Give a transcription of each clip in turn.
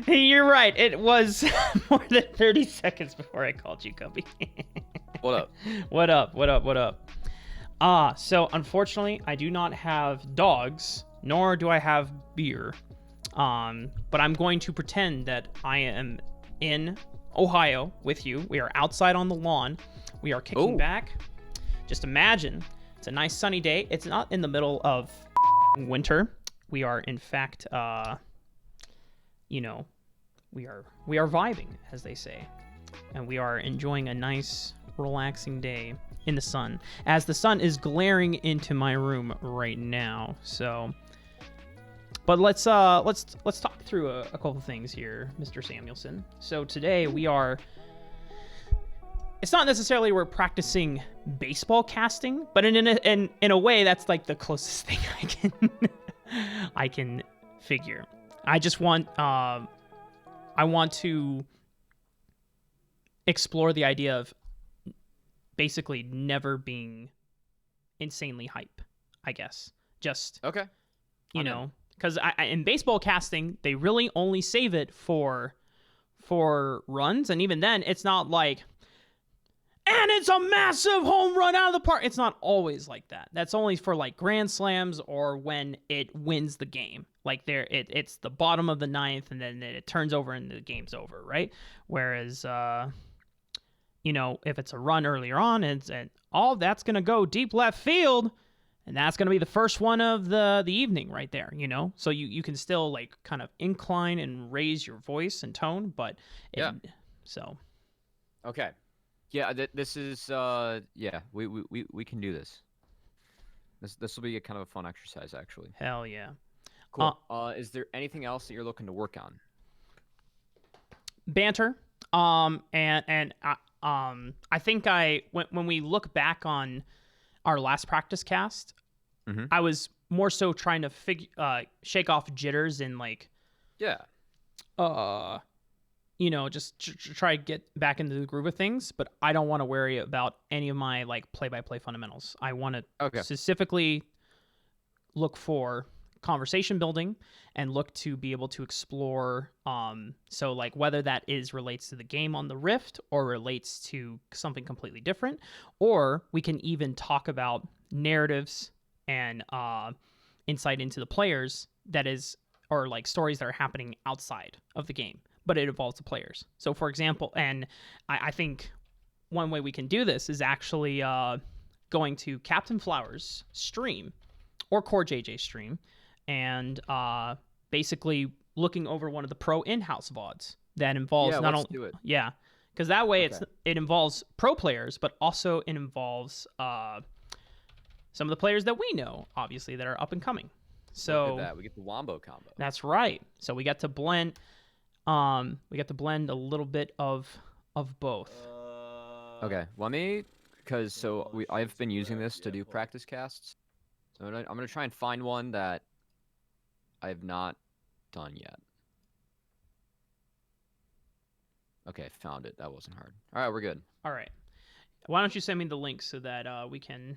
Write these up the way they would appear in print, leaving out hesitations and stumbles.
You're right. It was more than 30 seconds before I called you, Cubby. What up? What up? What up? What up? So unfortunately, I do not have dogs, nor do I have beer. But I'm going to pretend that I am in Ohio with you. We are outside on the lawn. We are kicking back. Just imagine it's a nice sunny day. It's not in the middle of winter. We are, in fact, we are vibing, as they say, and we are enjoying a nice, relaxing day in the sun, as the sun is glaring into my room right now. So, but let's talk through a couple of things here, Mr. Samuelson. So today we are. It's not necessarily we're practicing baseball casting, but in a way that's like the closest thing I can figure. I just want I want to explore the idea of basically never being insanely hype, I guess. Just okay, you know, because in baseball casting they really only save it for runs, and even then it's not like. And it's a massive home run out of the park. It's not always like that. That's only for like grand slams or when it wins the game. Like it's the bottom of the ninth, and then it turns over and the game's over, right? Whereas, if it's a run earlier on, and all that's gonna go deep left field, and that's gonna be the first one of the evening right there. So you can still like kind of incline and raise your voice and tone, but so okay. Yeah, this is we can do this. This will be a kind of a fun exercise, actually. Hell yeah. Cool. Is there anything else that you're looking to work on? Banter. And I think when we look back on our last practice cast, I was more so trying to shake off jitters and like just try to get back into the groove of things, but I don't want to worry about any of my like play-by-play fundamentals. I want to specifically look for conversation building and look to be able to explore. So like whether that relates to the game on the Rift or relates to something completely different, or we can even talk about narratives and insight into the players or like stories that are happening outside of the game, but it involves the players. So, for example, and I think one way we can do this is actually going to Captain Flowers' stream or Core JJ stream and basically looking over one of the pro in-house VODs that involves not only do it. Yeah, because that way it involves pro players, but also it involves some of the players that we know, obviously, that are up and coming. So look at that. We get the wombo combo. That's right. So we got to blend. A little bit of both. Okay, I've been using this to do practice casts. So I'm gonna try and find one that I have not done yet. Okay, found it. That wasn't hard. All right, we're good. All right. Why don't you send me the link so that we can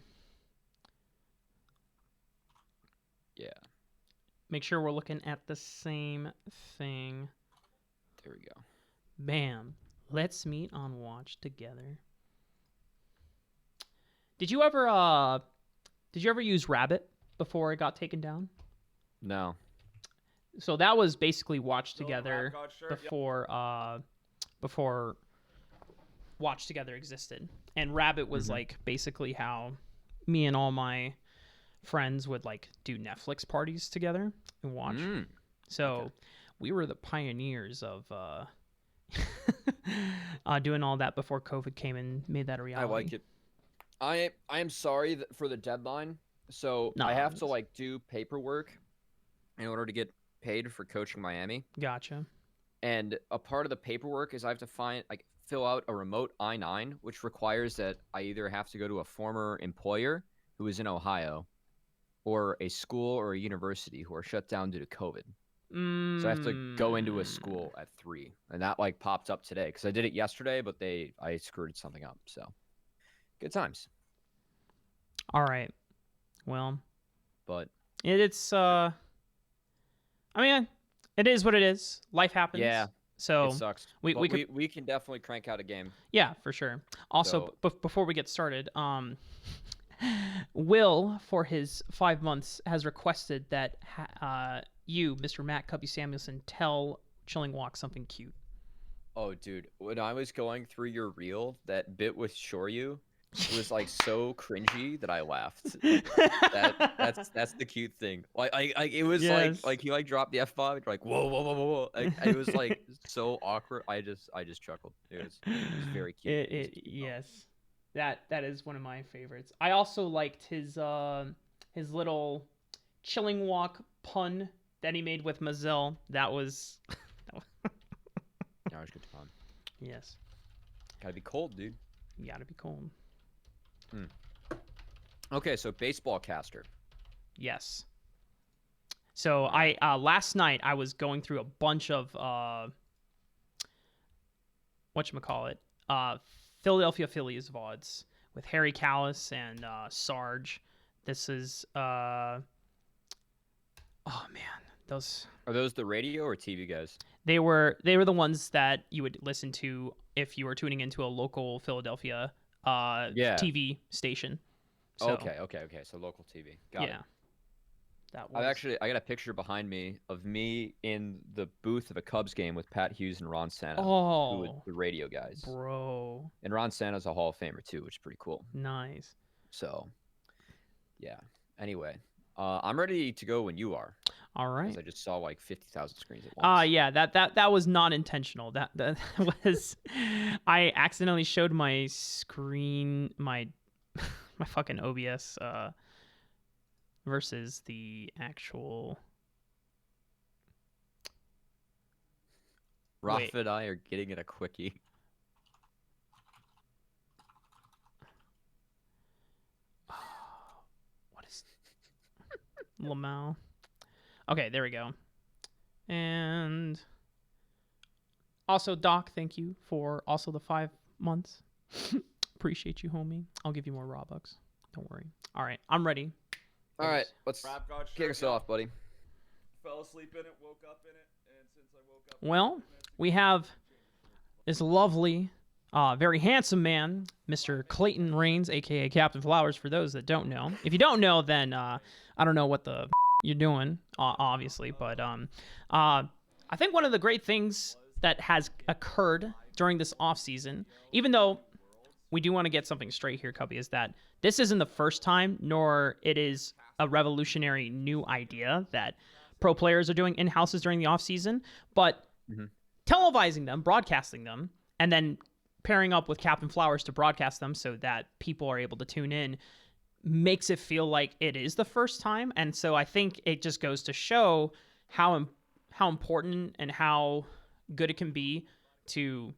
make sure we're looking at the same thing. There we go. Bam. Let's meet on Watch together. Did you ever use Rabbit before it got taken down? No. So that was basically Watch Together before Watch Together existed. And Rabbit was like basically how me and all my friends would like do Netflix parties together and watch. So we were the pioneers of doing all that before COVID came and made that a reality. I like it. I am sorry for the deadline. So I have to like do paperwork in order to get paid for coaching Miami. Gotcha. And a part of the paperwork is I have to fill out a remote I-9, which requires that I either have to go to a former employer who is in Ohio or a school or a university who are shut down due to COVID. So I have to go into a school at 3, and that like popped up today because I did it yesterday, but I screwed something up. So good times. All right. Well, but it's I mean, it is what it is. Life happens. Yeah, So it sucks. we But could we can definitely crank out a game. yeah, for sure. Also, So before we get started, Will, for his 5 months, has requested that you, Mr. Matt Cubby Samuelson, tell Chilling Walk something cute. oh, dude, when I was going through your reel, that bit with Shoryu was like so cringy that I laughed. That's the cute thing. Like it was Yes. like he like dropped the F-bomb. Like whoa whoa whoa whoa whoa. Like, it was like so awkward. I just chuckled. It was very cute. It was a cute moment. Yes, that is one of my favorites. I also liked his little Chilling Walk pun that he made with Mazel. That was Yeah, it was good fun. yes. Gotta be cold, dude. You gotta be cold. Okay, so baseball caster. Yes. So I last night I was going through a bunch of whatchamacallit, Philadelphia Phillies VODs with Harry Callis and Sarge. This is oh man, those Are those the radio or TV guys? they were the ones that you would listen to if you were tuning into a local Philadelphia Yeah. TV station. So, Okay. So local TV. Got yeah. it. That was I got a picture behind me of me in the booth of a Cubs game with Pat Hughes and Ron Santo, who were oh, the radio guys. bro. And Ron Santo's a Hall of Famer too, which is pretty cool. Nice. So, yeah. Anyway, I'm ready to go when you are. All right. Because I just saw like 50,000 screens at once. Yeah, that was not intentional. That was I accidentally showed my screen my my fucking OBS versus the actual Rafa and I are getting it a quickie. what is Lamau? Okay, there we go. And also, Doc, thank you for also the 5 months. Appreciate you, homie. I'll give you more Robux. Don't worry. All right, I'm ready. All right, let's kick us off, buddy. Fell asleep in it, woke up in it, and since I woke up... Well, we have this lovely, very handsome man, Mr. Clayton Rains, a.k.a. Captain Flowers, for those that don't know. If you don't know, then I don't know what the you're doing, obviously. But I think one of the great things that has occurred during this offseason, even though we do want to get something straight here, Cubby, is that this isn't the first time, nor it is a revolutionary new idea that pro players are doing in houses during the offseason, but televising them, broadcasting them, and then pairing up with Captain Flowers to broadcast them so that people are able to tune in makes it feel like it is the first time. And so I think it just goes to show how important and how good it can be to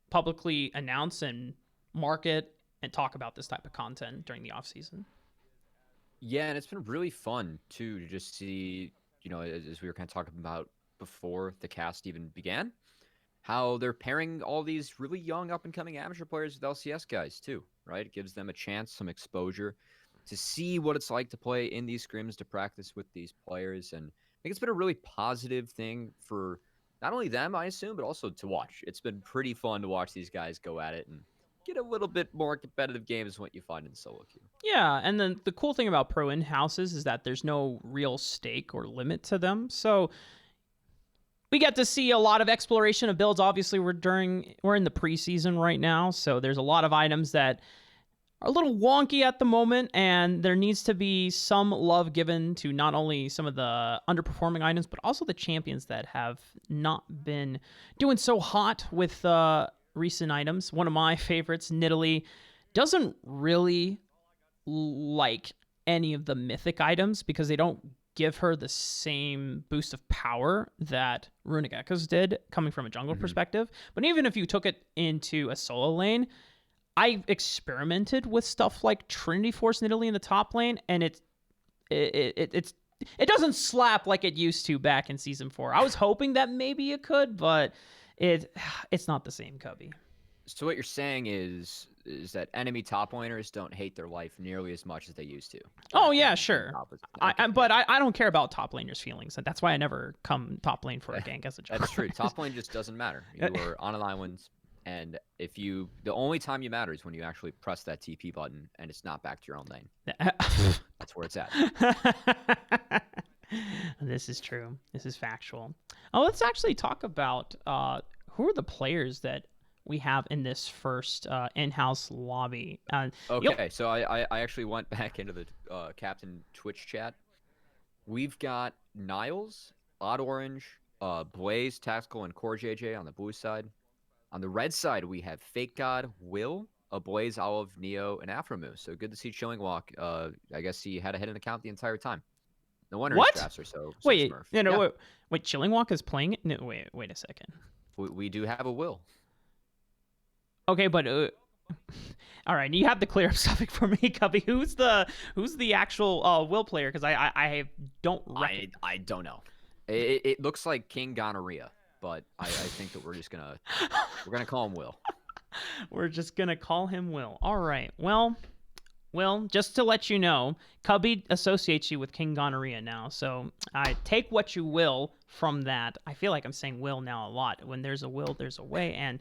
publicly announce and market and talk about this type of content during the off season. Yeah, and it's been really fun too to just see, as we were kind of talking about before the cast even began, how they're pairing all these really young up and coming amateur players with LCS guys too, right? It gives them a chance, some exposure to see what it's like to play in these scrims, to practice with these players. And I think it's been a really positive thing for not only them, I assume, but also to watch. It's been pretty fun to watch these guys go at it and get a little bit more competitive games than what you find in solo queue. Yeah, and then the cool thing about pro in-houses is that there's no real stake or limit to them. So we get to see a lot of exploration of builds. Obviously, we're in the preseason right now, so there's a lot of items that are a little wonky at the moment, and there needs to be some love given to not only some of the underperforming items, but also the champions that have not been doing so hot with recent items. One of my favorites, Nidalee, doesn't really like any of the mythic items because they don't give her the same boost of power that Runic Echoes did, coming from a jungle perspective. But even if you took it into a solo lane, I experimented with stuff like Trinity Force Nidalee in the top lane, and it doesn't slap like it used to back in Season 4. I was hoping that maybe it could, but it's not the same, Cubby. So what you're saying is that enemy top laners don't hate their life nearly as much as they used to. Oh yeah, sure. Okay, But I don't care about top laners' feelings, and that's why I never come top lane for a gank as a joke. That's true. Top lane just doesn't matter. You are on an island, and the only time you matter is when you actually press that TP button, and it's not back to your own lane. That's where it's at. This is true. This is factual. Oh, let's actually talk about who are the players that we have in this first in-house lobby. Okay, so I actually went back into the Captain Twitch chat. We've got Niles, Odd Orange, Blaze, Tactical, and Core JJ on the blue side. On the red side, we have Fake God, Will, Blaze, Olive, Neo, and Afromoo. So good to see Chilling Walk. I guess he had a hidden account the entire time. No wonder his drafts are so wait, Smurf. No, wait, Chilling Walk is playing it? No, wait a second. We do have a Will. Okay, but all right, you have to clear up something for me, Cubby. Who's the actual Will player? Because I don't. I don't know. It looks like King Gonorrhea, but I think that we're gonna call him Will. We're just gonna call him Will. All right. Well, just to let you know, Cubby associates you with King Gonorrhea now, so I take what you will from that. I feel like I'm saying will now a lot. When there's a will, there's a way, and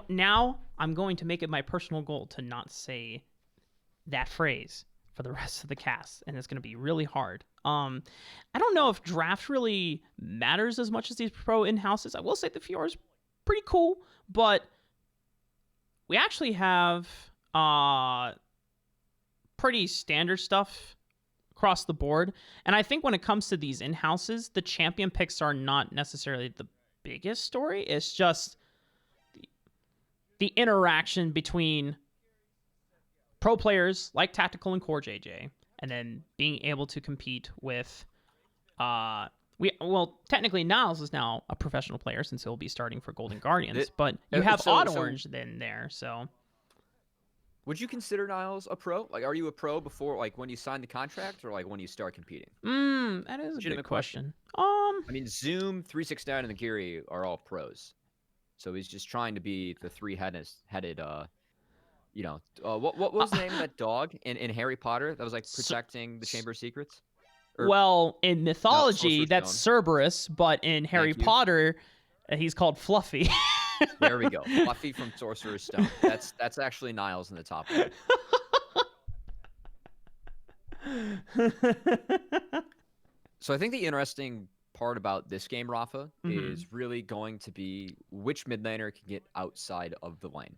now I'm going to make it my personal goal to not say that phrase for the rest of the cast, and it's going to be really hard. I don't know if draft really matters as much as these pro in-houses. I will say the Fiora is pretty cool, but we actually have pretty standard stuff across the board. And I think when it comes to these in-houses, the champion picks are not necessarily the biggest story. It's just the interaction between pro players like Tactical and Core JJ, and then being able to compete with technically Niles is now a professional player since he'll be starting for Golden Guardians, but you have Odd Orange then there, so. Would you consider Niles a pro? Like, are you a pro before, like, when you sign the contract, or like when you start competing? That is a good question. I mean, Zoom, 369, and the Geary are all pros, so he's just trying to be the three-headed. What was the name of that dog in Harry Potter that was like protecting the Chamber of Secrets? Well, in mythology, that's Cerberus, but in Harry Potter, he's called Fluffy. There we go. Fluffy from Sorcerer's Stone. That's actually Niles in the top right. So I think the interesting part about this game, Rafa, is really going to be which mid laner can get outside of the lane.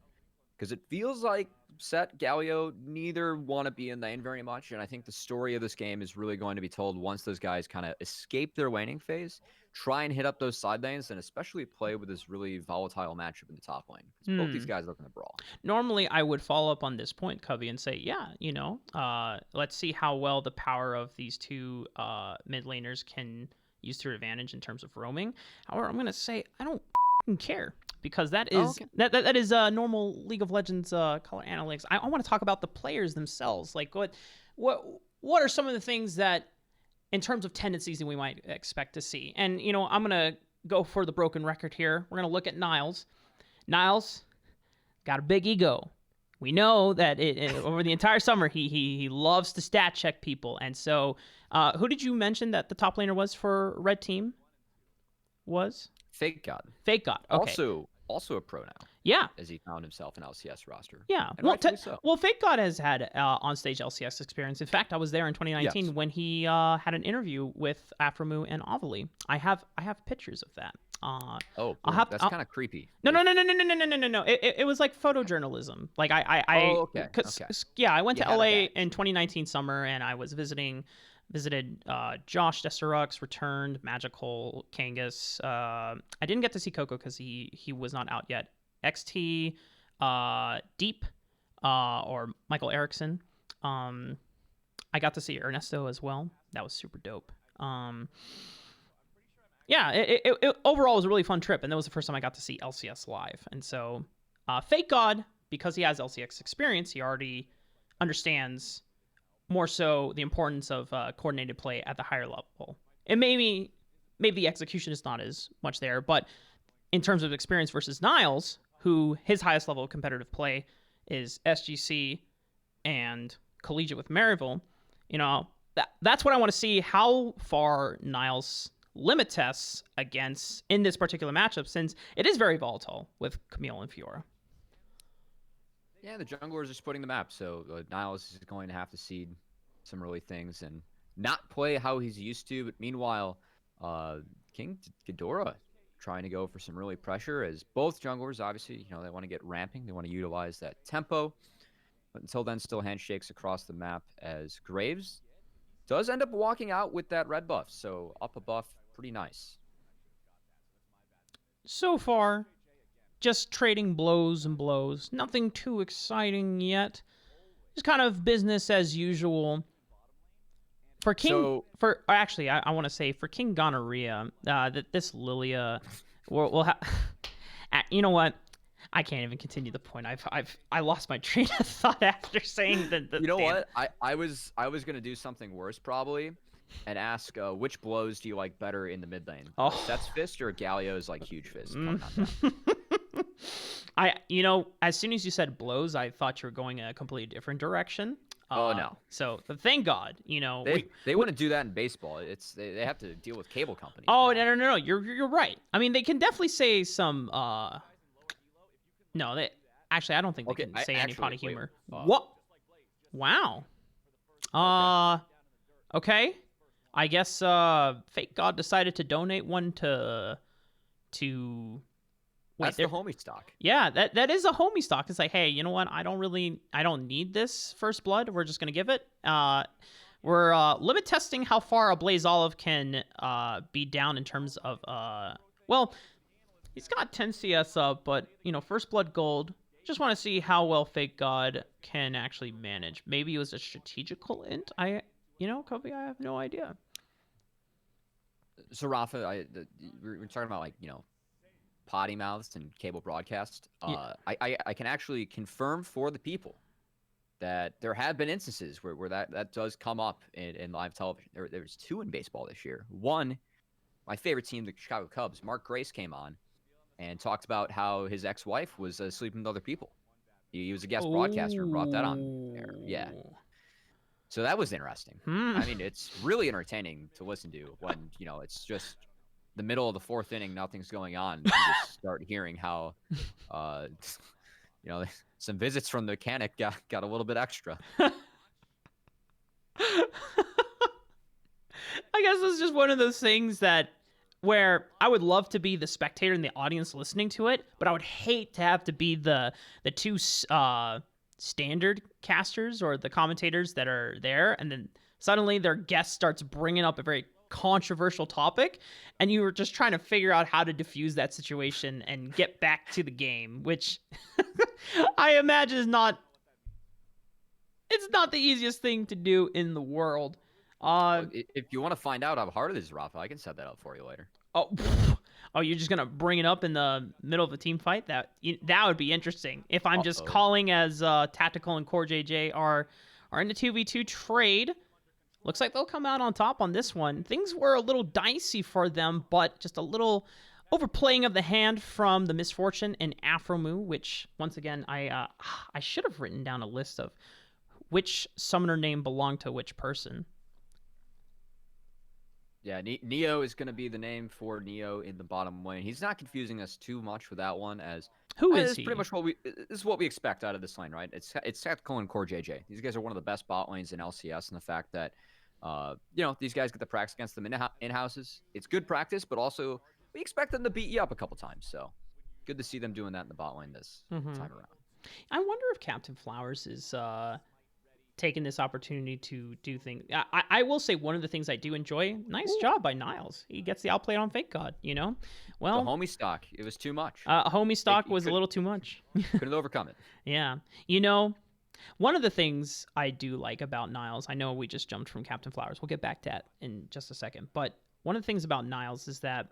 Because it feels like Set, Galio, neither want to be in lane very much. And I think the story of this game is really going to be told once those guys kind of escape their laning phase, try and hit up those side lanes, and especially play with this really volatile matchup in the top lane. Both these guys looking to brawl. Normally, I would follow up on this point, Cubby, and say, let's see how well the power of these two mid laners can use to their advantage in terms of roaming. However, I'm going to say I don't care. Because that is that is normal League of Legends color analytics. I want to talk about the players themselves. Like what are some of the things that, in terms of tendencies, that we might expect to see? And I'm gonna go for the broken record here. We're gonna look at Niles. Niles got a big ego. We know that over the entire summer he loves to stat check people. And so, who did you mention that the top laner was for Red Team? Was Fake God. Fake God. Okay. Also a pro now. Yeah. As he found himself an LCS roster. Yeah. Well, Fake God has had on-stage LCS experience. In fact, I was there in 2019 when he had an interview with Afromoo and Ovally. I have pictures of that. That's kind of creepy. No. It was like photojournalism. Like I went to LA in 2019 summer, and I was visited Josh Desterux, Returned, Magical, Kangas. I didn't get to see Coco because he was not out yet. XT, Deep, or Michael Erickson. I got to see Ernesto as well. That was super dope. It overall was a really fun trip, and that was the first time I got to see LCS live. And so, Fake God, because he has LCS experience, he already understands more so the importance of coordinated play at the higher level. And maybe the execution is not as much there, but in terms of experience versus Niles, who his highest level of competitive play is SGC and collegiate with Maryville, that's what I want to see, how far Niles limit tests against in this particular matchup, since it is very volatile with Camille and Fiora. Yeah, the junglers are splitting the map, so Niles is going to have to seed some early things and not play how he's used to. But meanwhile, King Ghidorah trying to go for some early pressure, as both junglers, obviously, they want to get ramping. They want to utilize that tempo. But until then, still handshakes across the map, as Graves does end up walking out with that red buff. So up a buff, pretty nice. So far, just trading blows and blows. Nothing too exciting yet. Just kind of business as usual. For King, I want to say for King Gonorrhea, that this Lilia, will have. You know what? I can't even continue the point. I lost my train of thought after saying that. You know what? I was gonna do something worse probably, and ask which blows do you like better in the mid lane? Set's fist or Galio's huge fist? As soon as you said blows, I thought you were going in a completely different direction. Oh no! So thank God, they want to do that in baseball. They have to deal with cable companies. Oh no! You're right. I mean, they can definitely say some. No, I don't think they can say any potty humor. What? Wow. Okay. I guess Fake God decided to donate one to. That's the homie stock. Yeah, that is a homie stock. It's like, hey, you know what? I don't need this first blood. We're just gonna give it. We're limit testing how far a Blaze Olive can be down in terms of he's got 10 CS up, but first blood gold. Just want to see how well Fake God can actually manage. Maybe it was a strategical int. Kobe, I have no idea. So Rafa, we're talking about potty mouths and cable broadcast. Yeah. I can actually confirm for the people that there have been instances where that does come up in live television. There's 2 in baseball this year. One, my favorite team, the Chicago Cubs, Mark Grace came on and talked about how his ex-wife was sleeping with other people. He was a guest broadcaster and brought that on air. Yeah. So that was interesting. I mean, it's really entertaining to listen to when, it's just the middle of the 4th inning, nothing's going on. You just start hearing how, some visits from the mechanic got a little bit extra. I guess it's just one of those things where I would love to be the spectator in the audience listening to it, but I would hate to have to be the 2 standard casters or the commentators that are there, and then suddenly their guest starts bringing up a very controversial topic, and you were just trying to figure out how to diffuse that situation and get back to the game, which I imagine is not the easiest thing to do in the world. If you want to find out how hard it is, Rafa, I can set that up for you later. Oh, you're just gonna bring it up in the middle of a team fight? That would be interesting. If I'm just calling as Tactical and Core JJ are in the 2v2 trade. Looks like they'll come out on top on this one. Things were a little dicey for them, but just a little overplaying of the hand from the Misfortune and Afromu, which, once again, I should have written down a list of which summoner name belonged to which person. Yeah, Neo is going to be the name for Neo in the bottom lane. He's not confusing us too much with that one, as who is he? Pretty much this is what we expect out of this lane, right? It's Tactical and Core JJ. These guys are one of the best bot lanes in LCS, and the fact that these guys get the practice against them in houses. It's good practice, but also we expect them to beat you up a couple times. So good to see them doing that in the bot lane this time around. I wonder if Captain Flowers is taking this opportunity to do things. I will say one of the things I do enjoy. Nice job by Niles. He gets the outplay on Fake God. Well, the homie stock. It was too much. Homie stock was a little too much. Couldn't overcome it. Yeah. One of the things I do like about Niles, I know we just jumped from Captain Flowers. We'll get back to that in just a second. But one of the things about Niles is that,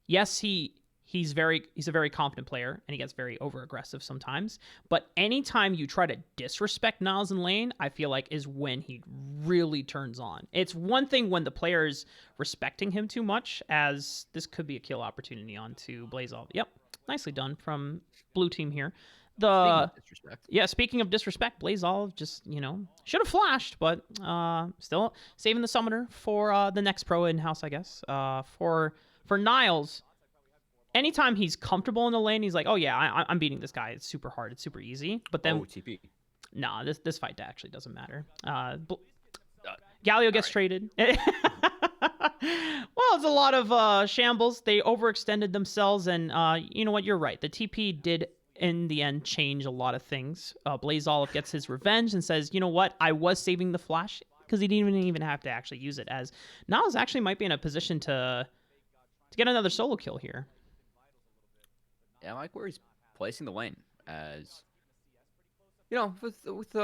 yes, he's a very confident player, and he gets very over-aggressive sometimes. But anytime you try to disrespect Niles in lane, I feel like is when he really turns on. It's one thing when the player is respecting him too much, as this could be a kill opportunity onto Blazov. Yep. nicely done from blue team here. Speaking of disrespect. Yeah, speaking of disrespect, Blaze Olive just, should have flashed, but still saving the summoner for the next pro in-house, I guess. For Niles, anytime he's comfortable in the lane, he's like, oh yeah, I'm beating this guy. It's super hard. It's super easy. But then, TP. Nah, this fight actually doesn't matter. Galio gets traded. Well, it's a lot of shambles. They overextended themselves, and you know what? You're right. The TP did, in the end, change a lot of things. Blaze Olive gets his revenge and says, you know what? I was saving the flash, because he didn't even have to actually use it, as Niles actually might be in a position to get another solo kill here. Yeah, I like where he's placing the lane, as with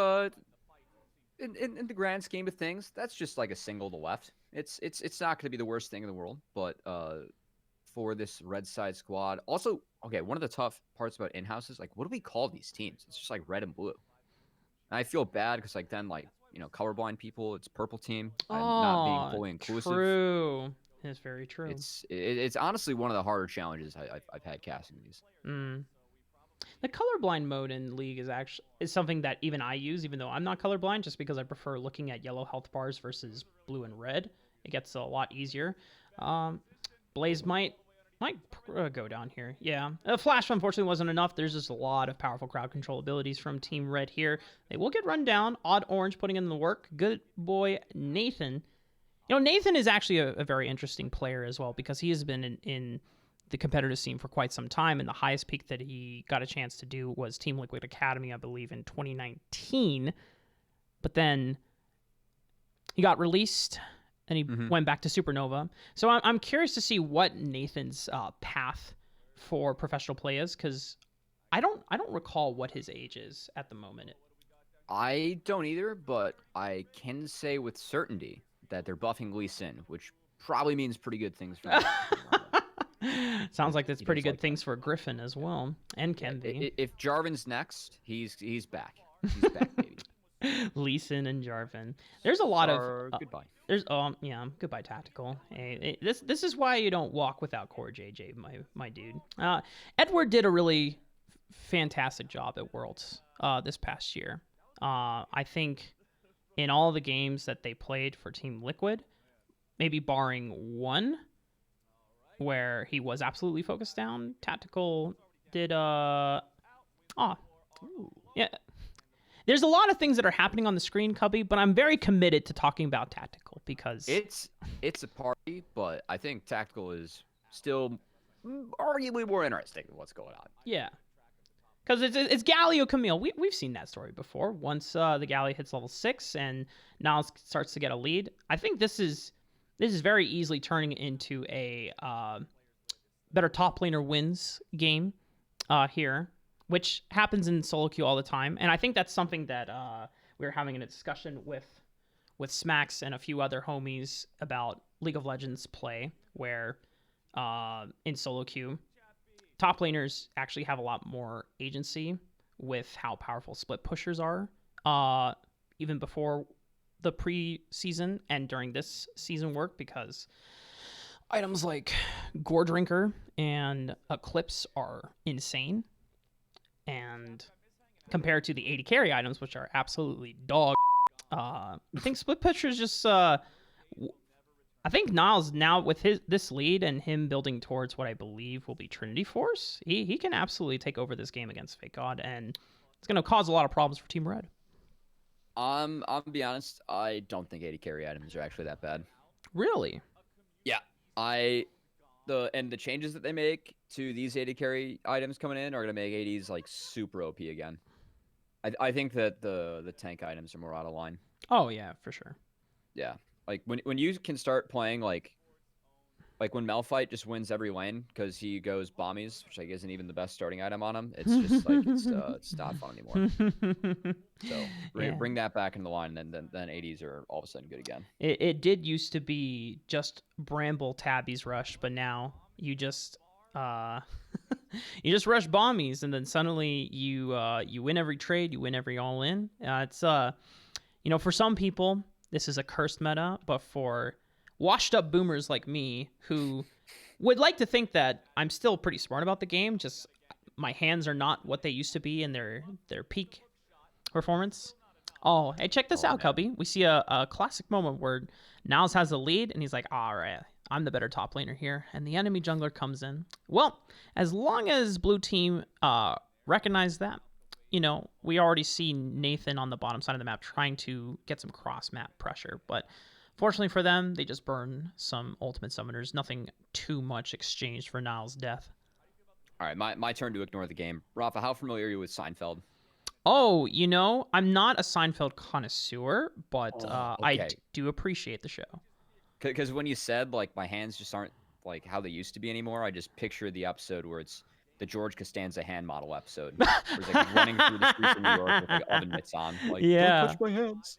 in the grand scheme of things, that's just like a single to left. It's not going to be the worst thing in the world, but for this red side squad, also, okay, one of the tough parts about in-house is, like, what do we call these teams? It's just like red and blue. And I feel bad because, like, then, like, colorblind people, it's purple team, and not being fully inclusive. True. It's very true. It's honestly one of the harder challenges I've had casting these. The colorblind mode in League is something that even I use, even though I'm not colorblind, just because I prefer looking at yellow health bars versus blue and red. It gets a lot easier. Blaze might go down here. Yeah, Flash unfortunately wasn't enough. There's just a lot of powerful crowd control abilities from Team Red here. They will get run down. Odd Orange putting in the work. Good boy Nathan. Nathan is actually a very interesting player as well, because he has been in the competitive scene for quite some time, and the highest peak that he got a chance to do was Team Liquid Academy, I believe, in 2019. But then he got released, and he went back to Supernova. So I'm curious to see what Nathan's path for professional play is, because I don't recall what his age is at the moment. I don't either, but I can say with certainty that they're buffing Lee Sin, which probably means pretty good things for me. Sounds like that's pretty good things for Griffin as well, and Kenby. If Jarvan's next, he's back. He's back, baby. Lee Sin and Jarvan. There's a lot of goodbye. There's goodbye Tactical. Hey, this is why you don't walk without Core JJ, my dude. Edward did a really fantastic job at Worlds this past year. I think in all the games that they played for Team Liquid, maybe barring one where he was absolutely focused down, Tactical did yeah. There's a lot of things that are happening on the screen, Cubby, but I'm very committed to talking about Tactical because it's a party, but I think Tactical is still arguably more interesting than what's going on. Yeah. Because it's Galio Camille. We've seen that story before. Once the Galio hits level 6 and Niles starts to get a lead, I think this is very easily turning into a better top laner wins game here, which happens in solo queue all the time. And I think that's something that we were having a discussion with Smacks and a few other homies about League of Legends play, where in solo queue, top laners actually have a lot more agency with how powerful split pushers are, even before the pre-season and during this season work, because items like Gore Drinker and Eclipse are insane. And compared to the 80 carry items, which are absolutely dog, I think split pushers just... I think Niles now with this lead and him building towards what I believe will be Trinity Force, he can absolutely take over this game against Fake God, and it's going to cause a lot of problems for Team Red. I'm gonna be honest, I don't think 80 carry items are actually that bad. Really? Yeah. The changes that they make to these 80 carry items coming in are gonna make 80s like super OP again. I think that the tank items are more out of line. Oh yeah, for sure. Yeah. Like when you can start playing like when Malphite just wins every lane because he goes bombies, which like isn't even the best starting item on him. It's just like it's not fun anymore. So bring that back into the line, and then 80s are all of a sudden good again. It did used to be just Bramble Tabby's rush, but now you just you just rush bombies, and then suddenly you win every trade, you win every all in. It's for some people this is a cursed meta, but for washed up boomers like me who would like to think that I'm still pretty smart about the game. Just my hands are not what they used to be in their peak performance. Oh, hey, check this out, man. Cubby. We see a classic moment where Niles has the lead, and he's like, all right, I'm the better top laner here. And the enemy jungler comes in. Well, as long as blue team recognize that, we already see Nathan on the bottom side of the map trying to get some cross-map pressure. But fortunately for them, they just burn some ultimate summoners. Nothing too much exchanged for Niles' death. All right, my turn to ignore the game. Rafa, how familiar are you with Seinfeld? Oh, I'm not a Seinfeld connoisseur, but Okay. I do appreciate the show. Because when you said, like, my hands just aren't, like, how they used to be anymore, I just pictured the episode where it's the George Costanza hand model episode. Where he's, like, running through the streets of New York with, like, oven mitts on. Like, Yeah. Don't touch my hands.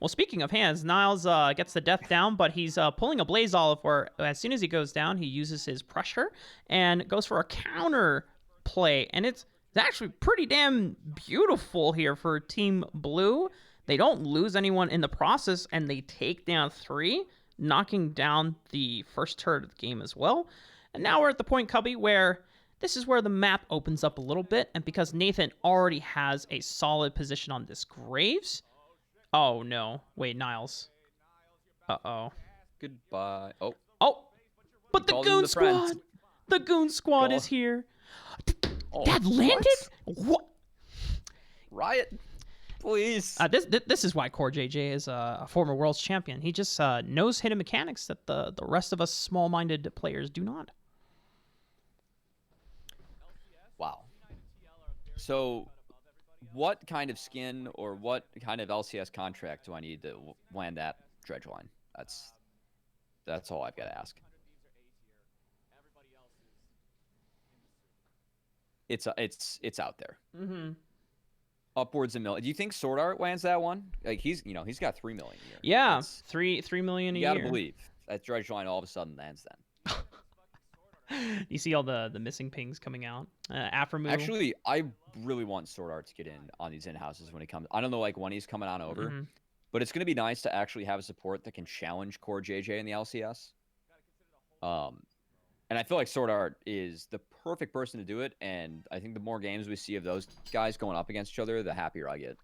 Well, speaking of hands, Niles gets the death down, but he's pulling a Blaze Olive where as soon as he goes down, he uses his pressure and goes for a counter play. And it's actually pretty damn beautiful here for Team Blue. They don't lose anyone in the process, and they take down 3, knocking down the first turret of the game as well. And now we're at the point, Cubby, where this is where the map opens up a little bit, and because Nathan already has a solid position on this Graves... Oh, no. Wait, Niles. Uh-oh. Goodbye. Oh. Oh! But the Called in Goon the Squad! friends. The Goon Squad is here. That landed? What? Riot, please. This is why Core JJ is a former Worlds Champion. He just knows hidden mechanics that the rest of us small-minded players do not. Wow. So, what kind of skin or what kind of LCS contract do I need to land that dredge line? That's all I've got to ask. It's out there. Mm-hmm. Upwards of $1 million. Do you think Sword Art lands that one? Like he's got $3 million a year. Yeah, $3 million a year. You gotta believe that dredge line all of a sudden lands then. You see all the missing pings coming out. Afro Actually, I really want Sword Art to get in on these in-houses when it comes. I don't know, like when he's coming on over, but it's gonna be nice to actually have a support that can challenge Core JJ in the LCS. And I feel like Sword Art is the perfect person to do it, and I think the more games we see of those guys going up against each other, the happier I get.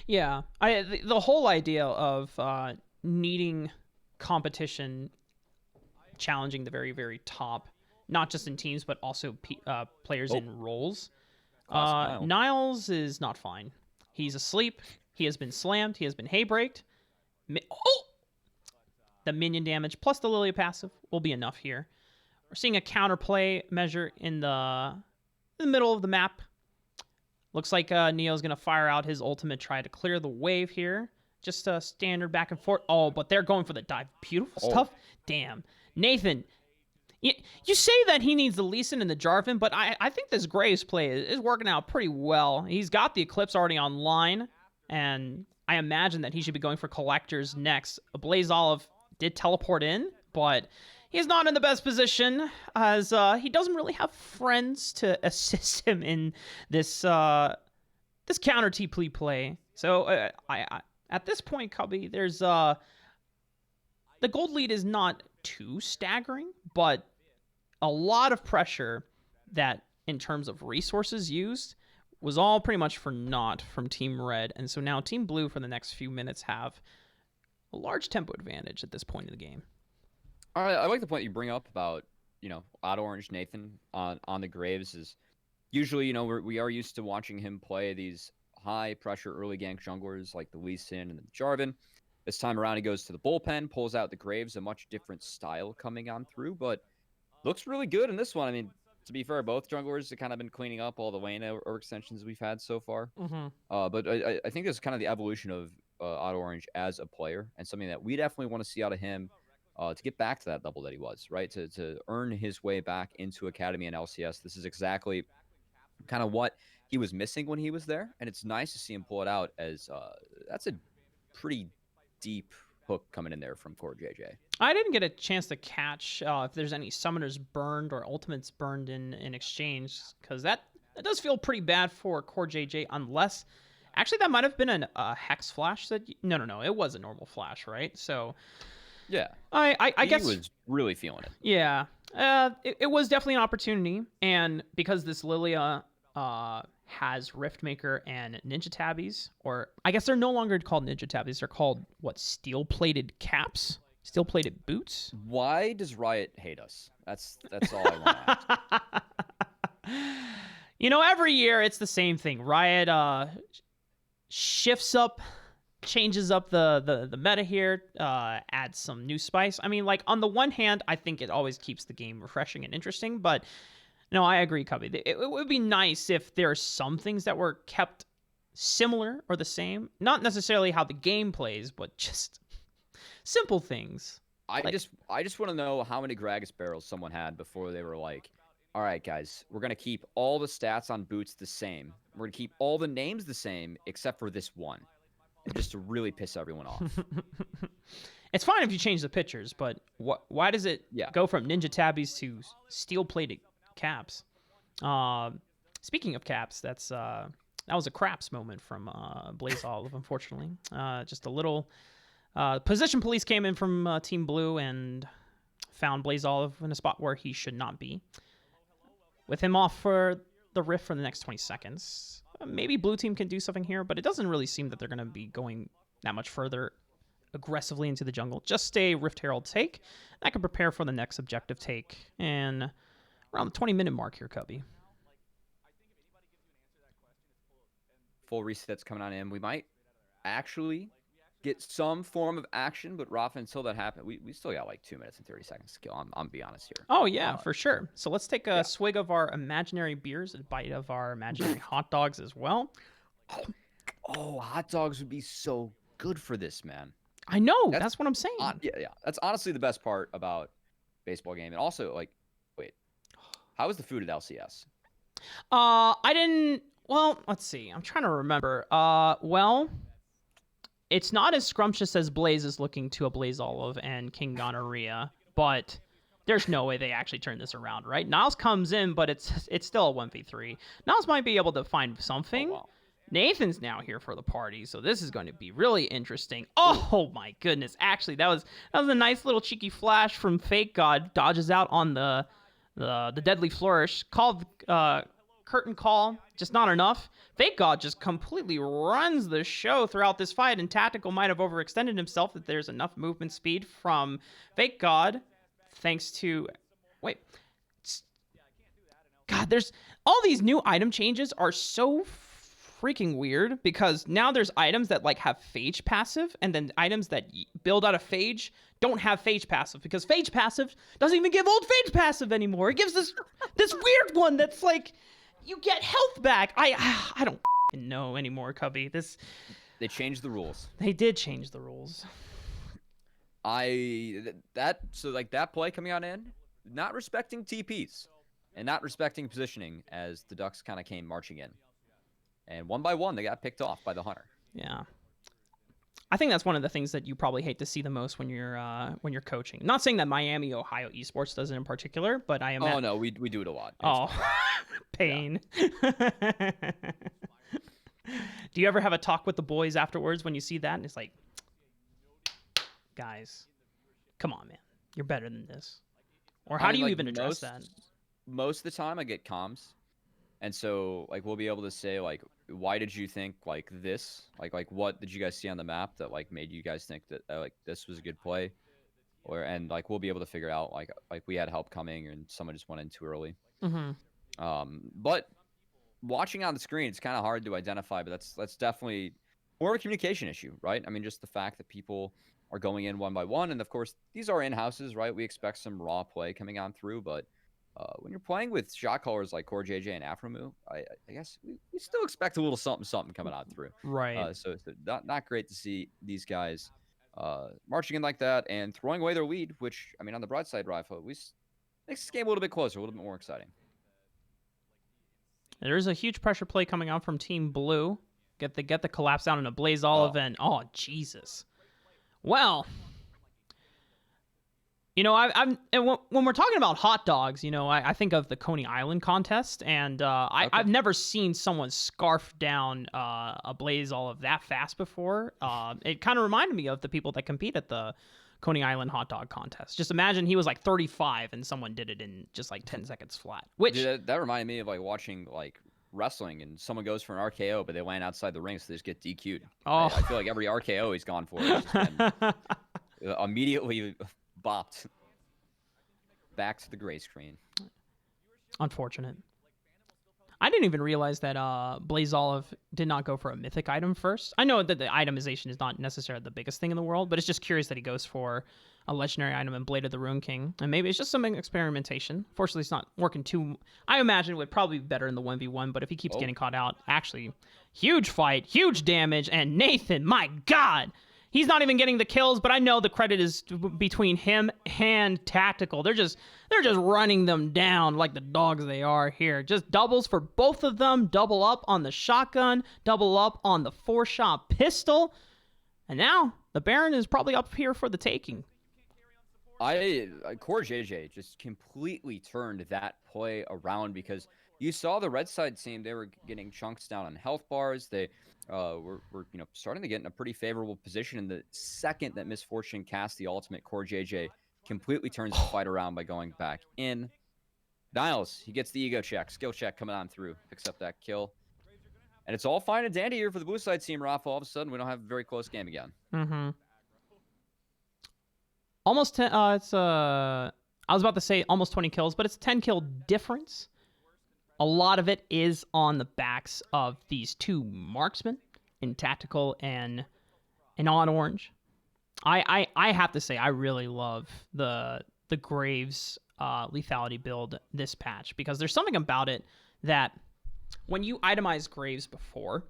Yeah, the whole idea of needing competition, challenging the very, very top, not just in teams, but also players in roles. Niles is not fine. He's asleep. He has been slammed. He has been hay-braked. The minion damage plus the Lilia passive will be enough here. We're seeing a counterplay measure in the middle of the map. Looks like Neo's going to fire out his ultimate, try to clear the wave here. Just a standard back and forth. Oh, but they're going for the dive. Beautiful stuff. Damn. Nathan, you say that he needs the Lee Sin and the Jarvan, but I think this Graves play is working out pretty well. He's got the Eclipse already online, and I imagine that he should be going for Collectors next. Blaze Olive did teleport in, but he's not in the best position as he doesn't really have friends to assist him in this this counter TP play. So I at this point, Cubby, there's the gold lead is not too staggering, but a lot of pressure that in terms of resources used was all pretty much for naught from Team Red. And so now Team Blue for the next few minutes have a large tempo advantage at this point in the game. All right, I like the point you bring up about, Auto Orange Nathan on the Graves is usually, we are used to watching him play these high pressure early gank junglers like the Lee Sin and the Jarvan. This time around, he goes to the bullpen, pulls out the Graves, a much different style coming on through, but looks really good in this one. I mean, to be fair, both junglers have kind of been cleaning up all the lane or extensions we've had so far. But I think this is kind of the evolution of Auto Orange as a player and something that we definitely want to see out of him to get back to that level that he was, right? To earn his way back into Academy and LCS. This is exactly kind of what he was missing when he was there, and it's nice to see him pull it out as that's a pretty deep hook coming in there from Core JJ. I didn't get a chance to catch if there's any summoners burned or ultimates burned in exchange, because that does feel pretty bad for Core JJ, unless actually that might have been a hex flash that no, it was a normal flash, right? So Yeah. I guess he was really feeling it. Yeah. It was definitely an opportunity, and because this Lilia has Riftmaker and Ninja Tabbies, or I guess they're no longer called Ninja Tabbies, they're called what, steel-plated caps? Steel-plated boots? Why does Riot hate us? That's all I want to ask. You know, every year it's the same thing. Riot shifts up, changes up the meta here, adds some new spice. I mean, like, on the one hand, I think it always keeps the game refreshing and interesting, but no, I agree, Cubby. It would be nice if there are some things that were kept similar or the same. Not necessarily how the game plays, but just simple things. I just want to know how many Gragas barrels someone had before they were like, all right, guys, we're going to keep all the stats on boots the same. We're going to keep all the names the same except for this one. Just to really piss everyone off. It's fine if you change the pictures, but why does it go from Ninja Tabbies to steel-plated caps? Speaking of caps, that was a craps moment from Blaze Olive, unfortunately. Just a little position police came in from Team Blue and found Blaze Olive in a spot where he should not be. With him off for the rift for the next 20 seconds. Maybe Blue Team can do something here, but it doesn't really seem that they're going to be going that much further aggressively into the jungle. Just a Rift Herald take. I can prepare for the next objective take. And around the 20-minute mark here, Cubby. Full resets coming on in. We might actually get some form of action, but Rafa, until that happens, we still got like 2 minutes and 30 seconds to kill. I'm be honest here. Oh, yeah, for sure. So let's take a swig of our imaginary beers, a bite of our imaginary hot dogs as well. Oh, hot dogs would be so good for this, man. I know. That's what I'm saying. Yeah. That's honestly the best part about baseball game. And also, like, wait, how was the food at LCS? I didn't. Well, let's see. I'm trying to remember. Well, it's not as scrumptious as Blaze is looking to a Blaze Olive and King Gonorrhea, but there's no way they actually turn this around, right? Niles comes in, but it's still a 1v3. Niles might be able to find something. Oh, wow. Nathan's now here for the party, so this is going to be really interesting. Oh my goodness! Actually, that was a nice little cheeky flash from Fake God. Dodges out on the deadly flourish. Called curtain call, just not enough. Fake God just completely runs the show throughout this fight, and Tactical might have overextended himself if there's enough movement speed from Fake God, thanks to God. There's all these new item changes are so freaking weird, because now there's items that like have phage passive, and then items that build out of phage don't have phage passive, because phage passive doesn't even give old phage passive anymore. It gives this weird one that's like you get health back. I don't know anymore, Cubby. They changed the rules. They did change the rules. That play coming on in, not respecting TPs and not respecting positioning as the Ducks kind of came marching in. And one by one, they got picked off by the Hunter. Yeah, I think that's one of the things that you probably hate to see the most when you're coaching. Not saying that Miami, Ohio esports does it in particular, but I am. Oh no, we do it a lot. Pain. Do you ever have a talk with the boys afterwards when you see that, and it's like, guys, come on, man, you're better than this? Or how do you even address that? Most of the time, I get comms. And so, like, we'll be able to say, like, why did you think, like, this? Like, what did you guys see on the map that, like, made you guys think that, like, this was a good play? And, like, we'll be able to figure out, like we had help coming and someone just went in too early. Mm-hmm. But watching on the screen, it's kind of hard to identify, but that's definitely more of a communication issue, right? I mean, just the fact that people are going in one by one. And, of course, these are in-houses, right? We expect some raw play coming on through, but when you're playing with shot callers like Core JJ and Afromu, I guess we still expect a little something coming on through. Right. So it's not great to see these guys marching in like that and throwing away their lead, which, I mean, on the bright side, Rafa, makes this game a little bit closer, a little bit more exciting. There's a huge pressure play coming out from Team Blue. Get the collapse down in a Blaze Olive, and oh, Jesus. Well, You know, and when we're talking about hot dogs, you know, I think of the Coney Island contest, and I've never seen someone scarf down a Blaze all of that fast before. It kind of reminded me of the people that compete at the Coney Island hot dog contest. Just imagine he was like 35 and someone did it in just like 10 seconds flat. Which Dude, that reminded me of like watching like wrestling and someone goes for an RKO, but they land outside the ring, so they just get DQ'd. Oh. I feel like every RKO he's gone for has just been immediately bopped back to the gray screen. Unfortunate. I didn't even realize that Blaze Olive did not go for a mythic item first. I know that the itemization is not necessarily the biggest thing in the world, but it's just curious that he goes for a legendary item in Blade of the Rune King. And maybe it's just some experimentation. Fortunately, it's not working too... I imagine it would probably be better in the 1v1, but if he keeps getting caught out... Actually, huge fight, huge damage, and Nathan, my God! He's not even getting the kills, but I know the credit is between him and Tactical. They're just running them down like the dogs they are here. Just doubles for both of them. Double up on the shotgun. Double up on the 4-shot pistol. And now the Baron is probably up here for the taking. Core JJ just completely turned that play around because you saw the red side team, they were getting chunks down on health bars. They were starting to get in a pretty favorable position. And the second that Misfortune cast the ultimate, Core JJ completely turns the fight around by going back in. Niles, he gets the ego check, skill check coming on through, picks up that kill. And it's all fine and dandy here for the blue side team, Rafa. All of a sudden, we don't have a very close game again. Mm-hmm. Almost 10, I was about to say almost 20 kills, but it's a 10 kill difference. A lot of it is on the backs of these two marksmen in Tactical and on Orange. I have to say I really love the Graves lethality build this patch because there's something about it that when you itemize Graves before,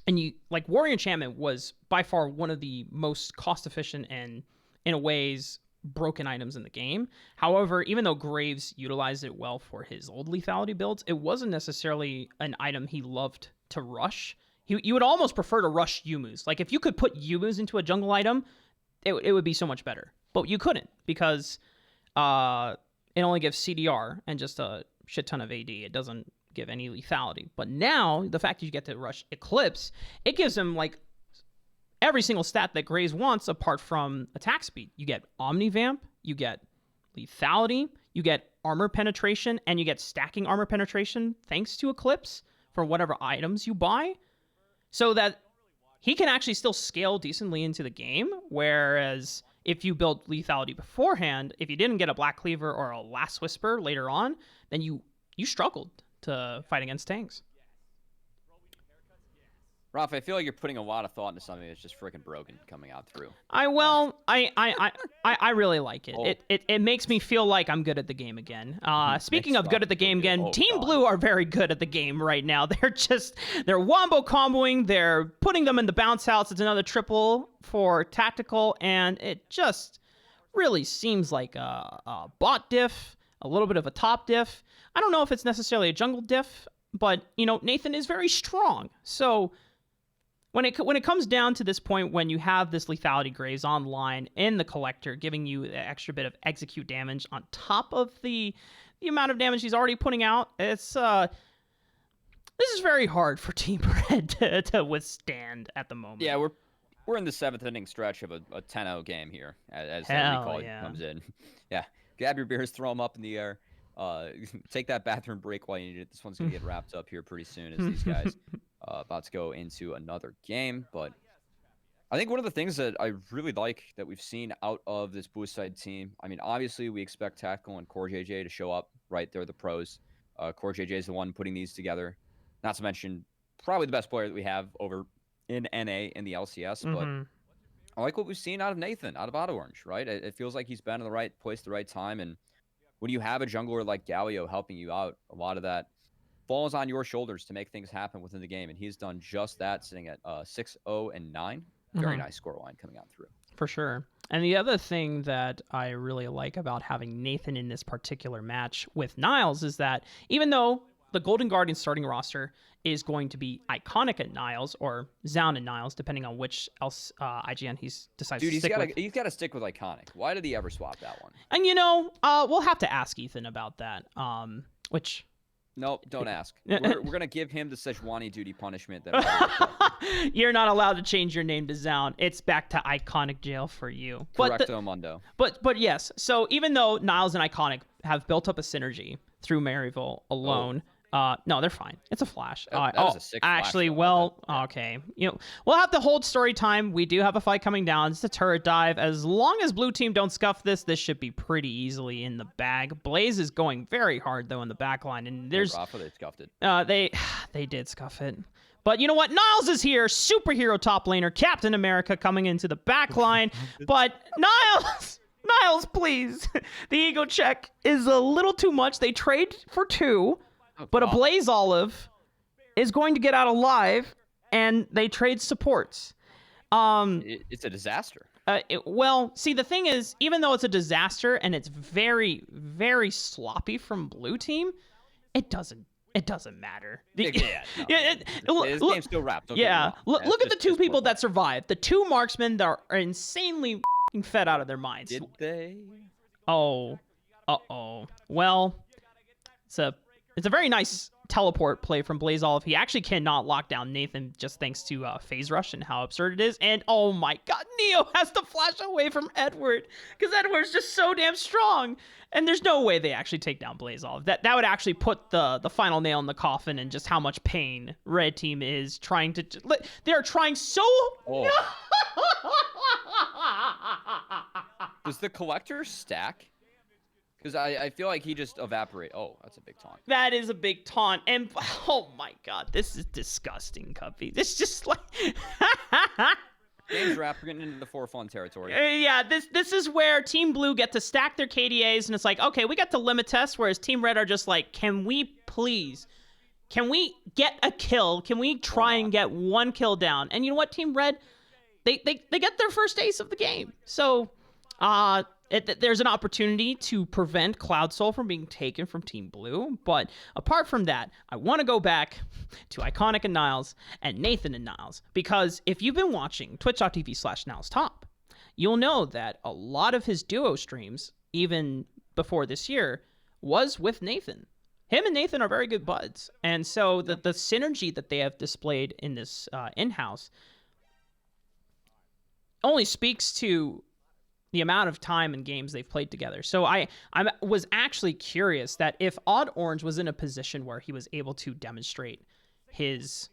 and you like Warrior Enchantment was by far one of the most cost efficient and in a ways broken items in the game. However, even though Graves utilized it well for his old lethality builds, it wasn't necessarily an item he loved to rush. You would almost prefer to rush Yumu's. Like if you could put Yumu's into a jungle item, it would be so much better. But you couldn't because it only gives CDR and just a shit ton of AD. It doesn't give any lethality. But now, the fact that you get to rush Eclipse, it gives him like every single stat that Graves wants apart from attack speed. You get Omnivamp, you get lethality, you get armor penetration, and you get stacking armor penetration thanks to Eclipse for whatever items you buy. So that he can actually still scale decently into the game, whereas if you build lethality beforehand, if you didn't get a Black Cleaver or a Last Whisper later on, then you struggled to fight against tanks. Rafa, I feel like you're putting a lot of thought into something that's just freaking broken coming out through. I really like it. Oh. It makes me feel like I'm good at the game again. Speaking of good at the game again, Team Blue are very good at the game right now. They're wombo comboing. They're putting them in the bounce house. It's another triple for Tactical, and it just really seems like a bot diff, a little bit of a top diff. I don't know if it's necessarily a jungle diff, but Nathan is very strong, so. When it comes down to this point, when you have this lethality Graves online in the collector, giving you the extra bit of execute damage on top of the amount of damage he's already putting out, it's this is very hard for Team Red to withstand at the moment. Yeah, we're in the 7th inning stretch of a 10-0 game here as that recall comes in. Yeah, grab your beers, throw them up in the air. Take that bathroom break while you need it. This one's gonna get wrapped up here pretty soon as these guys. About to go into another game, but I think one of the things that I really like that we've seen out of this blue side team, I mean, obviously we expect Tactical and Core JJ to show up, right? They're the pros. Core JJ is the one putting these together. Not to mention probably the best player that we have over in NA in the LCS, but I like what we've seen out of Nathan, out of Auto Orange, right? It feels like he's been in the right place at the right time, and when you have a jungler like Galio helping you out, a lot of that falls on your shoulders to make things happen within the game, and he's done just that, sitting at 6-0-9. Very nice score line coming out through. For sure. And the other thing that I really like about having Nathan in this particular match with Niles is that even though the Golden Guardian starting roster is going to be Iconic and Niles, or Zaun and Niles, depending on which else IGN he's decides Dude, to stick with. he's got to stick with Iconic. Why did he ever swap that one? And we'll have to ask Ethan about that. Which. Nope, don't ask. We're gonna give him the Sejuani duty punishment that. You're not allowed to change your name to Zaun. It's back to Iconic jail for you. Correcto mundo. But yes. So even though Niles and Iconic have built up a synergy through Maryville alone, no, they're fine. It's a flash. That was a sick flash, actually, though. okay. We'll have to hold story time. We do have a fight coming down. It's a turret dive. As long as blue team don't scuff this should be pretty easily in the bag. Blaze is going very hard though in the back line, and there's Rafa, they scuffed it. They did scuff it. But you know what? Niles is here, superhero top laner, Captain America coming into the back line. But Niles, please. The ego check is a little too much. They trade for 2. But a Blaze Olive is going to get out alive, and they trade supports. It's a disaster. Well, see, the thing is, even though it's a disaster and it's very, very sloppy from blue team, it doesn't matter. This game's still wrapped. Yeah, look at the 2 people that survived. The 2 marksmen that are insanely fed out of their minds. Did they? Oh, well, it's a very nice teleport play from Blaze Olive. He actually cannot lock down Nathan just thanks to Phase Rush and how absurd it is. And oh my god, Neo has to flash away from Edward because Edward's just so damn strong. And there's no way they actually take down Blaze Olive. That would actually put the final nail in the coffin and just how much pain Red Team is trying to... They're trying so... Oh. Does the Collector stack? Because I feel like he just evaporate. Oh, that's a big taunt. That is a big taunt. And oh my god, this is disgusting, Cuppy. This just like... Game's wrapped. We're getting into the for fun territory. Yeah, this is where Team Blue get to stack their KDAs, and it's like, okay, we got to limit test, whereas Team Red are just like, can we get a kill? Can we try and get 1 kill down? And you know what, Team Red, they get their first ace of the game. So, there's an opportunity to prevent Cloud Soul from being taken from Team Blue. But apart from that, I want to go back to Iconic and Niles and Nathan and Niles. Because if you've been watching twitch.tv/NilesTop, you'll know that a lot of his duo streams, even before this year, was with Nathan. Him and Nathan are very good buds. And so the synergy that they have displayed in this in-house only speaks to the amount of time and games they've played together. So I was actually curious that if Odd Orange was in a position where he was able to demonstrate his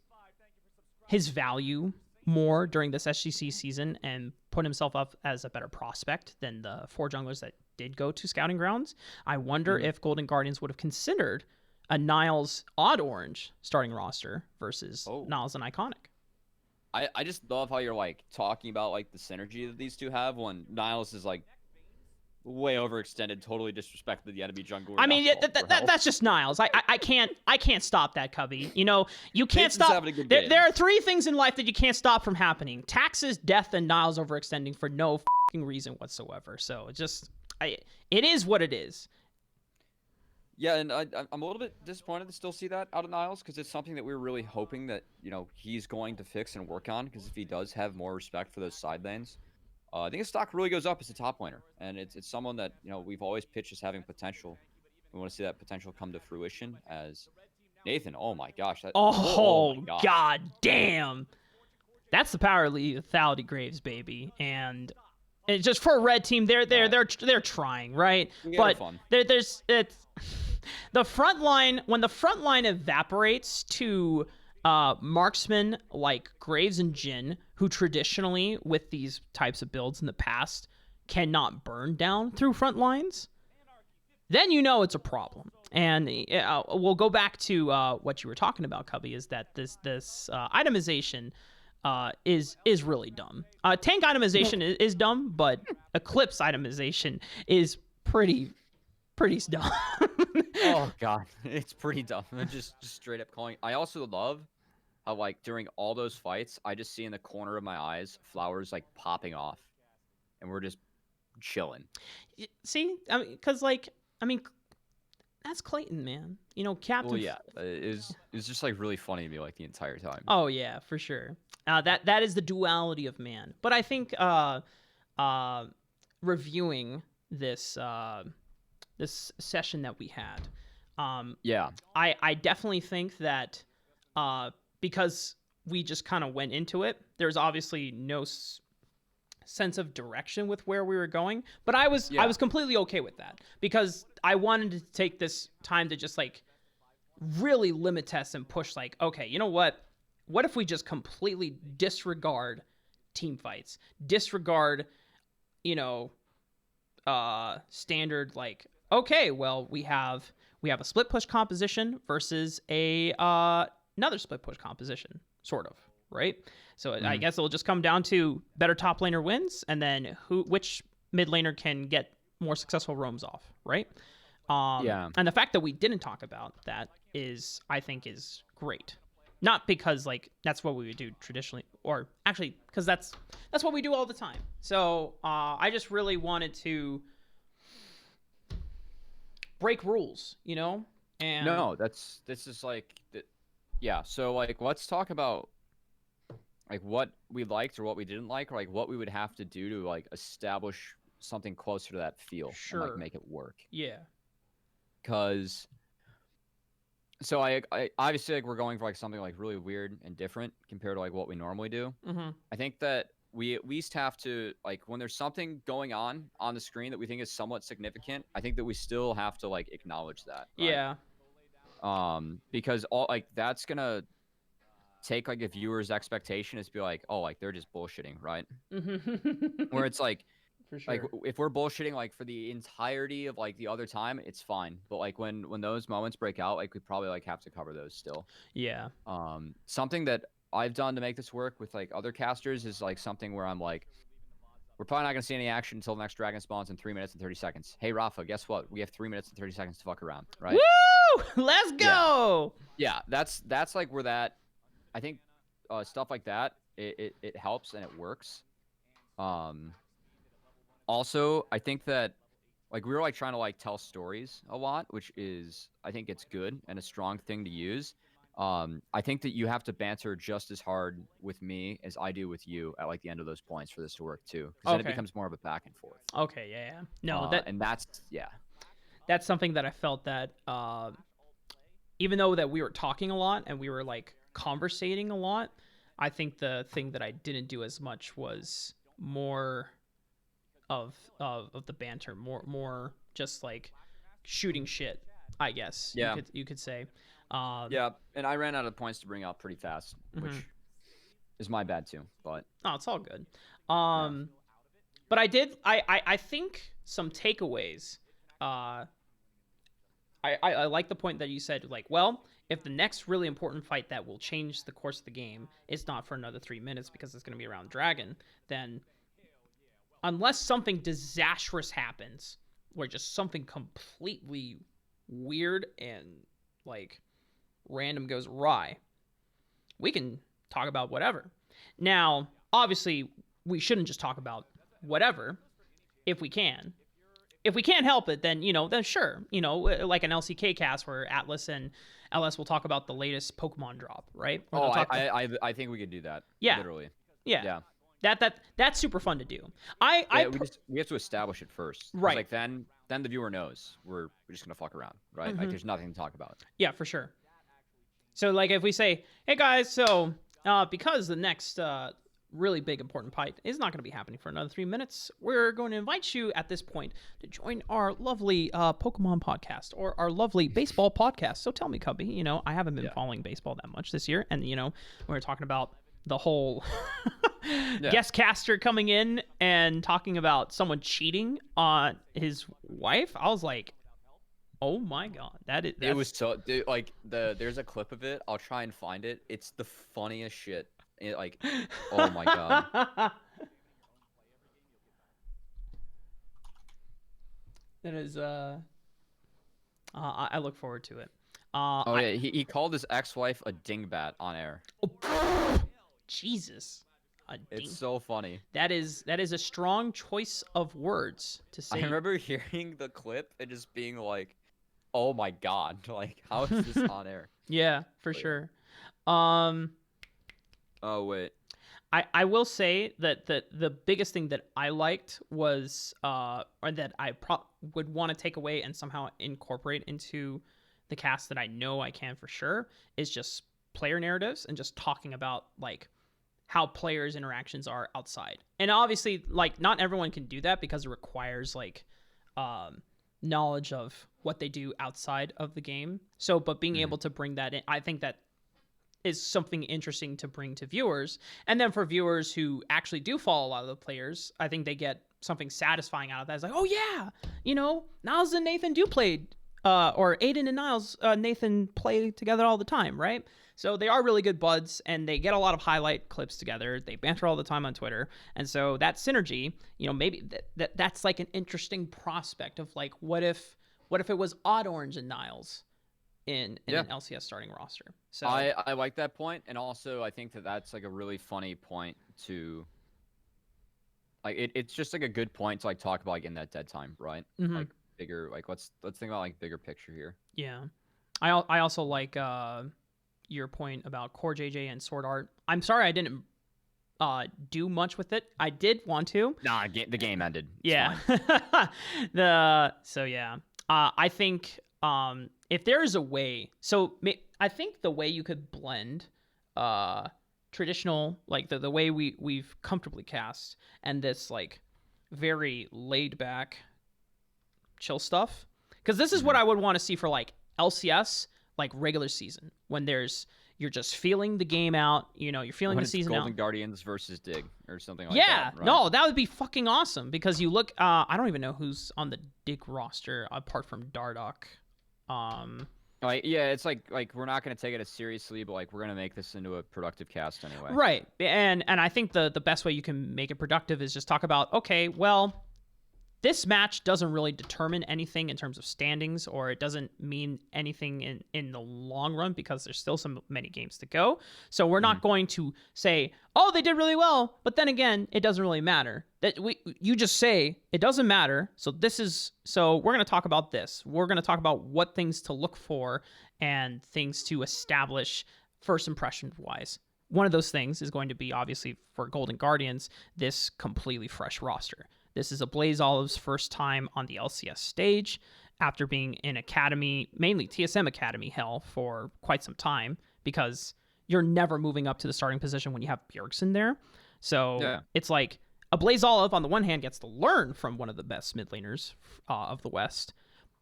value more during this SGC season and put himself up as a better prospect than the 4 junglers that did go to Scouting Grounds, I wonder if Golden Guardians would have considered a Niles Odd Orange starting roster versus Niles and Iconic. I just love how you're like talking about like the synergy that these 2 have when Niles is like way overextended, totally disrespected the enemy jungler. I mean, that's just Niles. I can't stop that, Cubby. You can't stop. There are 3 things in life that you can't stop from happening: taxes, death, and Niles overextending for no fucking reason whatsoever. So it is what it is. Yeah, and I'm a little bit disappointed to still see that out of Niles because it's something that we were really hoping that he's going to fix and work on. Because if he does have more respect for those side lanes, I think his stock really goes up as a top laner, and it's someone that we've always pitched as having potential. We want to see that potential come to fruition. As Nathan, oh my gosh, oh my god damn, that's the power of lethality Graves, baby, and. It's just for a Red Team, they're trying, right? But there's the front line. When the front line evaporates to marksmen like Graves and Jhin, who traditionally with these types of builds in the past cannot burn down through front lines, then it's a problem. And we'll go back to what you were talking about, Cubby, is that this itemization. Is really dumb. Tank itemization is dumb, but Eclipse itemization is pretty dumb. Oh god, it's pretty dumb. Just straight up calling. I also love how like during all those fights, I just see in the corner of my eyes flowers like popping off, and we're just chilling. See, because that's Clayton, man. You know, Captain. Well, yeah, it's just like really funny to me like the entire time. Oh yeah, for sure. That is the duality of man. But I think reviewing this this session that we had, Yeah. I definitely think that because we just kind of went into it, there's obviously no sense of direction with where we were going. But I was completely okay with that because I wanted to take this time to just like really limit test and push like, okay, you know what? What if we just completely disregard team fights, disregard, you know, standard like, okay, well we have a split push composition versus a another split push composition, sort of, right? So I guess it'll just come down to better top laner wins, and then which mid laner can get more successful roams off, right? And the fact that we didn't talk about that I think is great. Not because like that's what we would do traditionally, or actually because that's what we do all the time. So I just really wanted to break rules, you know? And no, this is like, yeah. So like, let's talk about like what we liked or what we didn't like, or like what we would have to do to like establish something closer to that feel and like make it work. Yeah. Because so I obviously like we're going for like something like really weird and different compared to like what we normally do. I think that we at least have to like when there's something going on the screen that we think is somewhat significant, I think that we still have to like acknowledge that. Right? Yeah. Because all like that's gonna take like a viewer's expectation is be like, oh, like they're just bullshitting, right? Where it's like, for sure. like if we're bullshitting like for the entirety of like the other time, it's fine. But like when those moments break out, like we probably like have to cover those still. Yeah. Something that I've done to make this work with like other casters is like something where I'm like, we're probably not gonna see any action until the next dragon spawns in 3 minutes and 30 seconds. Hey Rafa, guess what? We have 3 minutes and 30 seconds to fuck around, right? Woo! Let's go. Yeah, that's like where that I think stuff like that it helps and it works. Also, I think that like we were like trying to like tell stories a lot, which is I think it's good and a strong thing to use. I think that you have to banter just as hard with me as I do with you at like the end of those points for this to work too, because then it becomes more of a back and forth. Okay, yeah. No, that's something that I felt that even though that we were talking a lot and we were like conversating a lot, I think the thing that I didn't do as much was more of the banter, more just like shooting shit, I guess. Yeah, you could say. Yeah, and I ran out of points to bring up pretty fast, which is my bad too. But no, it's all good. But I think some takeaways. I like the point that you said, like, well, if the next really important fight that will change the course of the game is not for another 3 minutes because it's going to be around Dragon, then unless something disastrous happens, or just something completely weird and like random goes awry, we can talk about whatever. Now, obviously, we shouldn't just talk about whatever if we can. If we can't help it, then, then sure, like an LCK cast where Atlas and LS will talk about the latest Pokemon drop, right? I think we could do that. Yeah. Literally. Yeah. That's super fun to do. We have to establish it first. Right. Like then the viewer knows we're just gonna fuck around, right? Like there's nothing to talk about. Yeah, for sure. So like if we say, hey guys, so because the next really big important fight is not going to be happening for another 3 minutes, we're going to invite you at this point to join our lovely Pokemon podcast or our lovely baseball podcast. So tell me, Cubby, I haven't been following baseball that much this year, and we're talking about the whole guest caster coming in and talking about someone cheating on his wife. I was like, oh my god, it was so dude, like there's a clip of it. I'll try and find it. It's the funniest shit. Like, oh my god. That is I look forward to it. He called his ex-wife a dingbat on air. Oh, Jesus. It's so funny. That is a strong choice of words to say. I remember hearing the clip and just being like, Oh my god! Like, how is this on air? Yeah, for sure. Um, Oh wait. I will say that the biggest thing that I liked was or that I would want to take away and somehow incorporate into the cast that I know I can for sure is just player narratives and just talking about like how players' interactions are outside. And obviously, like not everyone can do that because it requires like knowledge of what they do outside of the game. So, but being able to bring that in, I think that is something interesting to bring to viewers. And then for viewers who actually do follow a lot of the players, I think they get something satisfying out of that. It's like, oh yeah, Niles and Nathan do play, or Aiden and Niles, Nathan play together all the time, right? So they are really good buds, and they get a lot of highlight clips together. They banter all the time on Twitter, and so that synergy, maybe that's like an interesting prospect of like, what if it was Odd Orange and Niles in an LCS starting roster. So I like that point, and also I think that's like a really funny point to like it's just like a good point to like talk about like in that dead time, right? Like bigger, like let's think about like bigger picture here. Yeah, I also like your point about Core JJ and Sword Art. I'm sorry I didn't do much with it. I did want to. Nah, the game ended. Yeah. I think if there is a way, I think the way you could blend traditional, like the way we've comfortably cast and this like very laid back chill stuff, because this is what I would want to see for like LCS, like regular season, when you're just feeling the game out, you're feeling when the season Golden out. Guardians versus Dig or something like that. Right? No, that would be fucking awesome, because you look, I don't even know who's on the Dig roster apart from Dardoch. Like, yeah, it's like we're not going to take it as seriously, but like we're going to make this into a productive cast anyway. Right. And I think the best way you can make it productive is just talk about, okay, well, this match doesn't really determine anything in terms of standings, or it doesn't mean anything in the long run because there's still many games to go. So we're not going to say, oh, they did really well, but then again, it doesn't really matter. You just say it doesn't matter. So we're going to talk about this. We're going to talk about what things to look for and things to establish first impression wise. One of those things is going to be, obviously, for Golden Guardians, this completely fresh roster. This is a Blaze Olive's first time on the LCS stage after being in Academy, mainly TSM Academy hell, for quite some time, because you're never moving up to the starting position when you have Bjergsen there. So It's like a Blaze Olive, on the one hand, gets to learn from one of the best mid laners of the West,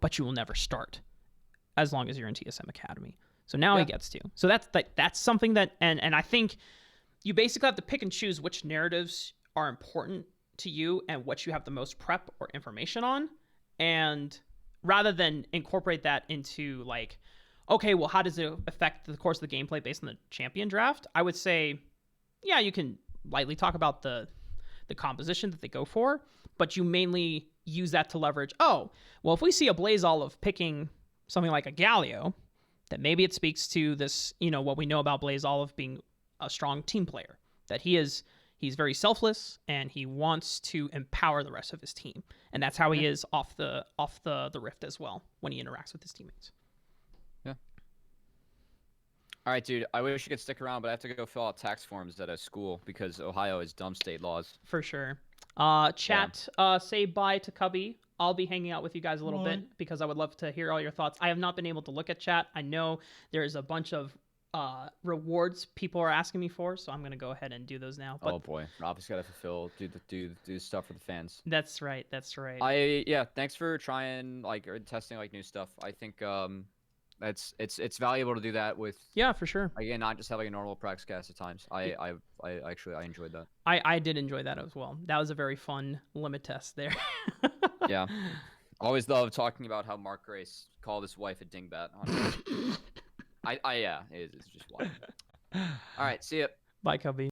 but you will never start as long as you're in TSM Academy. So now he gets to. So that's something that, and I think you basically have to pick and choose which narratives are important to you and what you have the most prep or information on, and rather than incorporate that into like, okay, well, how does it affect the course of the gameplay based on the champion draft, I would say, yeah, you can lightly talk about the composition that they go for, but you mainly use that to leverage, oh, well, if we see a Blaze Olive picking something like a Galio, that maybe it speaks to this, what we know about Blaze Olive being a strong team player, that he's very selfless and he wants to empower the rest of his team. And that's how he is off the rift as well when he interacts with his teammates. Yeah. All right, dude. I wish you could stick around, but I have to go fill out tax forms at a school because Ohio is dumb state laws. For sure. Chat, say bye to Cubby. I'll be hanging out with you guys a little bit because I would love to hear all your thoughts. I have not been able to look at chat. I know there's a bunch of rewards people are asking me for, so I'm gonna go ahead and do those now. But oh boy, Robbie's gotta do stuff for the fans. That's right. Thanks for trying or testing new stuff. I think it's valuable to do that with for sure. Again, not just have a normal practice cast at times. I enjoyed that. I did enjoy that as well. That was a very fun limit test there. Yeah, always love talking about how Mark Grace called his wife a dingbat. It's just wild. All right, see ya. Bye, Cubby.